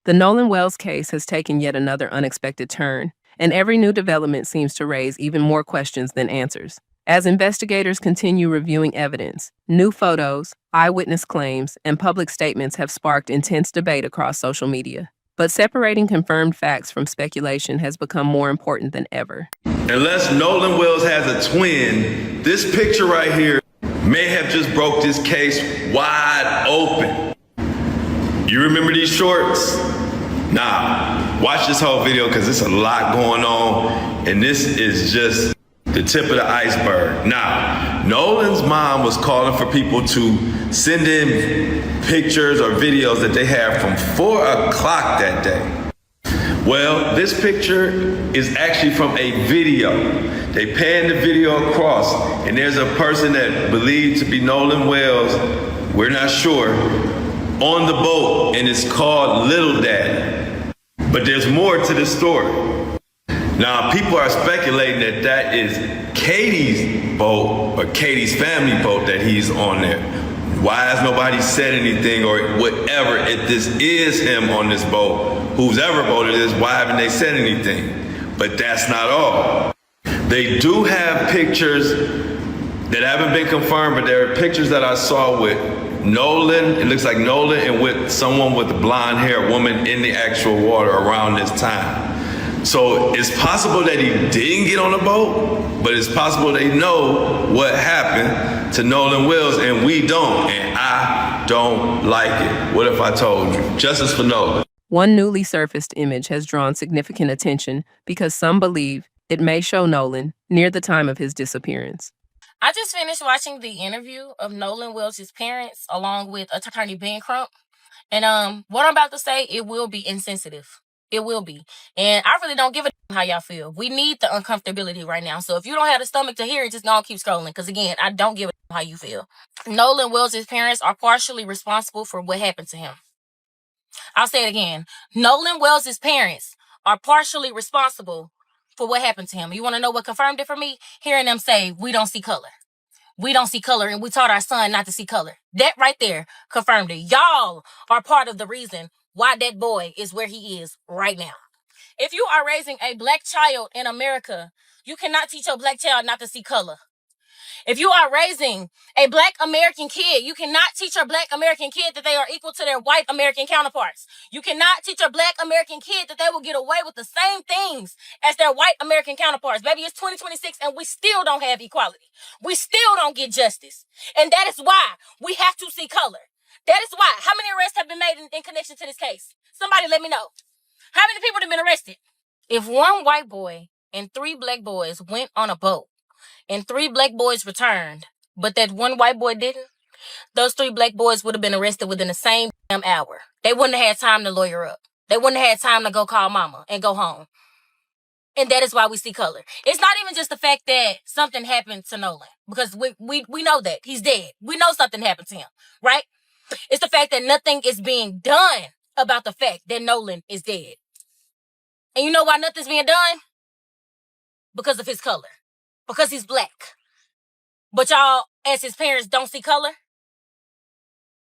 The Nolan Wells case has taken yet another unexpected turn, and every new development seems to raise even more questions than answers. As investigators continue reviewing evidence, new photos, eyewitness claims, and public statements have sparked intense debate across social media. But separating confirmed facts from speculation has become more important than ever. Unless Nolan Wells has a twin, this picture right here may have just broke this case wide open. You remember these shorts? Nah, watch this whole video because there's a lot going on, and this is just the tip of the iceberg. Now, Nolan's mom was calling for people to send in pictures or videos that they have from 4 o'clock that day. Well, this picture is actually from a video. They panned the video across, and there's a person that believed to be Nolan Wells, we're not sure, on the boat, and it's called Little Daddy. But there's more to the story. Now, people are speculating that that is Katie's boat or Katie's family boat that he's on there. Why has nobody said anything or whatever? If this is him on this boat, whose ever boat it is, why haven't they said anything? But that's not all. They do have pictures that haven't been confirmed, but there are pictures that I saw with Nolan, it looks like Nolan, and with someone with a blonde hair, woman in the actual water around this time. So it's possible that he didn't get on the boat, but it's possible they know what happened to Nolan Wells, and we don't, and I don't like it. What if I told you? Justice for Nolan. One newly surfaced image has drawn significant attention because some believe it may show Nolan near the time of his disappearance. I just finished watching the interview of Nolan Wells' parents along with attorney Ben Crump. And what I'm about to say, it will be insensitive. It will be. And I really don't give a damn how y'all feel. We need the uncomfortability right now. So if you don't have the stomach to hear it, just don't keep scrolling. Because again, I don't give a damn how you feel. Nolan Wells' parents are partially responsible for what happened to him. I'll say it again. Nolan Wells' parents are partially responsible for what happened to him. You want to know what confirmed it for me? Hearing them say, we don't see color. We don't see color, and we taught our son not to see color. That right there confirmed it. Y'all are part of the reason why that boy is where he is right now. If you are raising a black child in America, you cannot teach your black child not to see color. If you are raising a black American kid, you cannot teach your black American kid that they are equal to their white American counterparts. You cannot teach your black American kid that they will get away with the same things as their white American counterparts. Baby, it's 2026 and we still don't have equality. We still don't get justice. And that is why we have to see color. That is why. How many arrests have been made in connection to this case? Somebody let me know. How many people have been arrested? If one white boy and 3 black boys went on a boat and 3 black boys returned, but that one white boy didn't, those 3 black boys would have been arrested within the same damn hour. They wouldn't have had time to lawyer up. They wouldn't have had time to go call mama and go home. And that is why we see color. It's not even just the fact that something happened to Nolan, because we know that. He's dead. We know something happened to him, right? It's the fact that nothing is being done about the fact that Nolan is dead. And you know why nothing's being done? Because of his color. Because he's black. But y'all, as his parents, don't see color?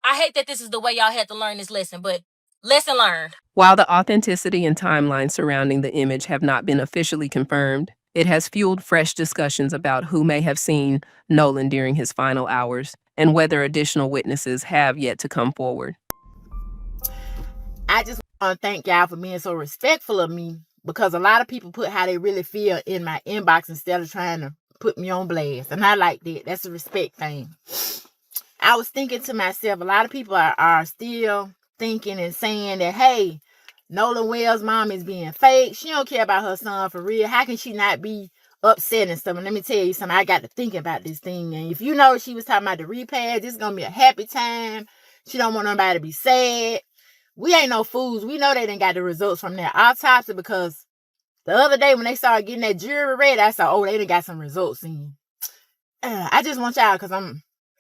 I hate that this is the way y'all had to learn this lesson, but lesson learned. While the authenticity and timeline surrounding the image have not been officially confirmed, it has fueled fresh discussions about who may have seen Nolan during his final hours and whether additional witnesses have yet to come forward. I just want to thank y'all for being so respectful of me, because a lot of people put how they really feel in my inbox instead of trying to put me on blast. And I like that. That's a respect thing. I was thinking to myself, a lot of people are still thinking and saying that, hey, Nolan Wells' mom is being fake. She don't care about her son for real. How can she not be upset and stuff? And let me tell you something. I got to think about this thing. And if you know she was talking about the repass, this is going to be a happy time. She don't want nobody to be sad. We ain't no fools. We know they didn't got the results from their autopsy, because the other day when they started getting that jury ready, I saw, oh, they done got some results in. I just want y'all, because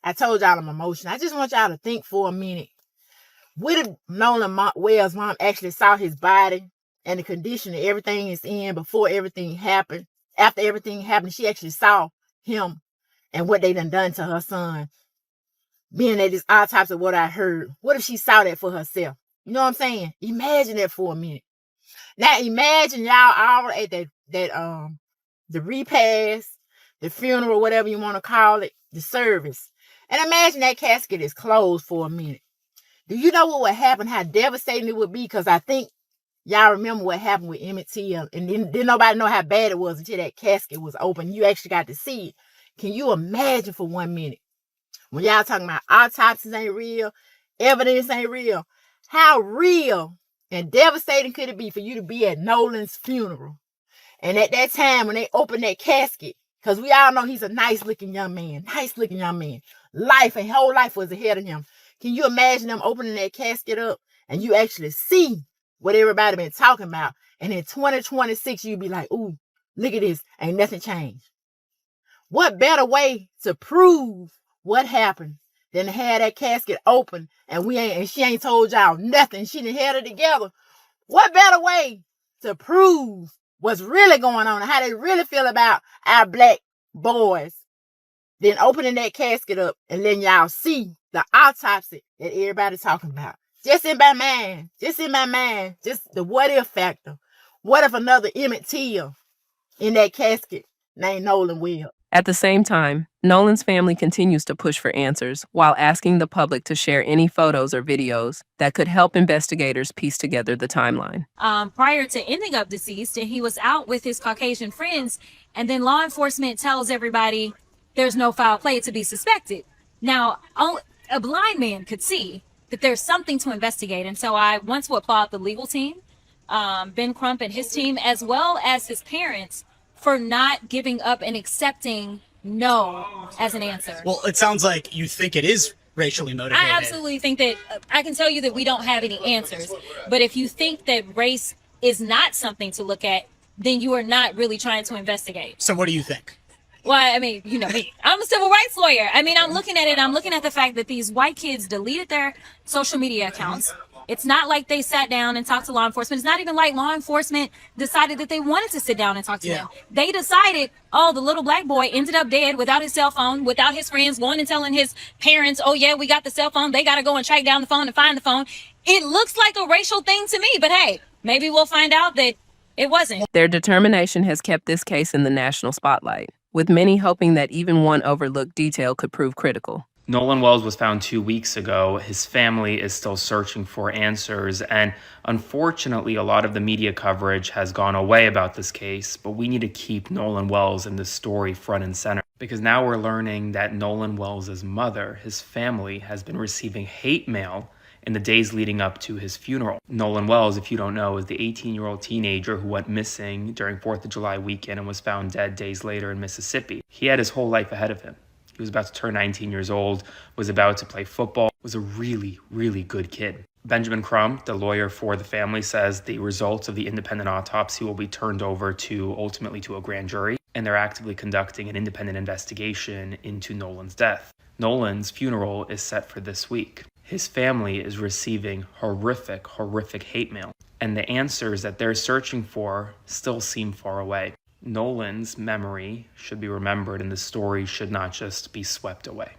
I told y'all I'm emotional. I just want y'all to think for a minute. What if Nolan Wells' mom actually saw his body and the condition that everything is in before everything happened? After everything happened, she actually saw him and what they done to her son. Being at this autopsy, what I heard. What if she saw that for herself? You know what I'm saying? Imagine that for a minute. Now imagine y'all all at the repast, the funeral, whatever you want to call it, the service. And imagine that casket is closed for a minute. Do you know what would happen? How devastating it would be? Because I think y'all remember what happened with Emmett Till, and didn't nobody know how bad it was until that casket was open. You actually got to see it. Can you imagine for 1 minute? When y'all talking about autopsies ain't real, evidence ain't real, how real and devastating could it be for you to be at Nolan's funeral? And at that time, when they opened that casket, because we all know he's a nice-looking young man. Life, a whole life was ahead of him. Can you imagine them opening that casket up and you actually see what everybody been talking about? And in 2026, you'd be like, ooh, look at this. Ain't nothing changed. What better way to prove what happened than to have that casket open and she ain't told y'all nothing. She done held it together. What better way to prove what's really going on and how they really feel about our black boys than opening that casket up and letting y'all see the autopsy that everybody's talking about? Just in my mind, just the what if factor. What if another Emmett Till in that casket named Nolan Wells? At the same time, Nolan's family continues to push for answers while asking the public to share any photos or videos that could help investigators piece together the timeline. Prior to ending up deceased, and he was out with his Caucasian friends, and then law enforcement tells everybody there's no foul play to be suspected. Now, a blind man could see that there's something to investigate, and so I want to applaud the legal team, Ben Crump and his team, as well as his parents, for not giving up and accepting no as an answer. Well, it sounds like you think it is racially motivated. I absolutely think that, I can tell you that we don't have any answers, but if you think that race is not something to look at, then you are not really trying to investigate. So what do you think? Well, I mean, you know me. I'm a civil rights lawyer. I mean, I'm looking at it. I'm looking at the fact that these white kids deleted their social media accounts. It's not like they sat down and talked to law enforcement. It's not even like law enforcement decided that they wanted to sit down and talk to them. They decided, oh, the little black boy ended up dead without his cell phone, without his friends, going and telling his parents, oh, yeah, we got the cell phone. They got to go and track down the phone and find the phone. It looks like a racial thing to me, but hey, maybe we'll find out that it wasn't. Their determination has kept this case in the national spotlight, with many hoping that even one overlooked detail could prove critical. Nolan Wells was found 2 weeks ago. His family is still searching for answers, and unfortunately, a lot of the media coverage has gone away about this case, but we need to keep Nolan Wells in this story front and center, because now we're learning that Nolan Wells' mother, his family, has been receiving hate mail in the days leading up to his funeral. Nolan Wells, if you don't know, is the 18-year-old teenager who went missing during 4th of July weekend and was found dead days later in Mississippi. He had his whole life ahead of him. He was about to turn 19 years old, was about to play football, was a really, really good kid. Benjamin Crump, the lawyer for the family, says the results of the independent autopsy will be turned over ultimately to a grand jury, and they're actively conducting an independent investigation into Nolan's death. Nolan's funeral is set for this week. His family is receiving horrific, horrific hate mail, and the answers that they're searching for still seem far away. Nolan's memory should be remembered, and the story should not just be swept away.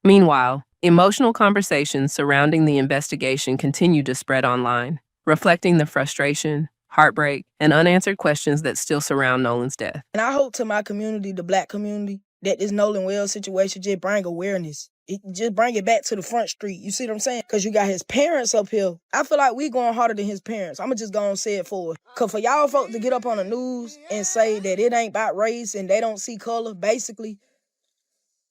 Meanwhile, emotional conversations surrounding the investigation continue to spread online, reflecting the frustration, heartbreak, and unanswered questions that still surround Nolan's death. And I hope to my community, the black community, that this Nolan Wells situation just bring awareness. It just bring it back to the front street. You see what I'm saying? Because you got his parents up here. I feel like we going harder than his parents. I'm going to just go and say it forward. Because for y'all folks to get up on the news and say that it ain't about race and they don't see color, basically,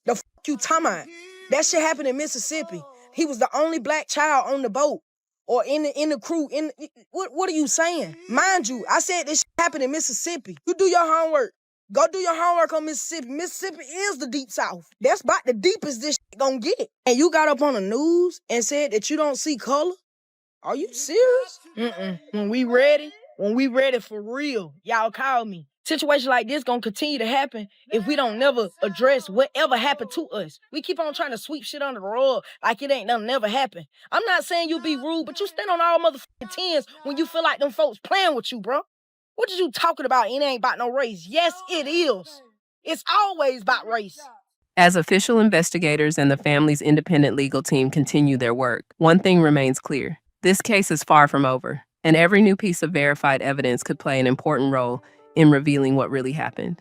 the f*** you talking about? That shit happened in Mississippi. He was the only black child on the boat or in the crew. What are you saying? Mind you, I said this shit happened in Mississippi. You do your homework. Go do your homework on Mississippi. Mississippi is the deep south. That's about the deepest this shit gonna get. And you got up on the news and said that you don't see color? Are you serious? When we ready for real, y'all call me. Situations like this gonna continue to happen if we don't never address whatever happened to us. We keep on trying to sweep shit under the rug like it ain't nothing never happened. I'm not saying you be rude, but you stand on all motherfucking tens when you feel like them folks playing with you, bro. What is you talking about? It ain't about no race. Yes, it is. It's always about race. As official investigators and the family's independent legal team continue their work, one thing remains clear. This case is far from over, and every new piece of verified evidence could play an important role in revealing what really happened.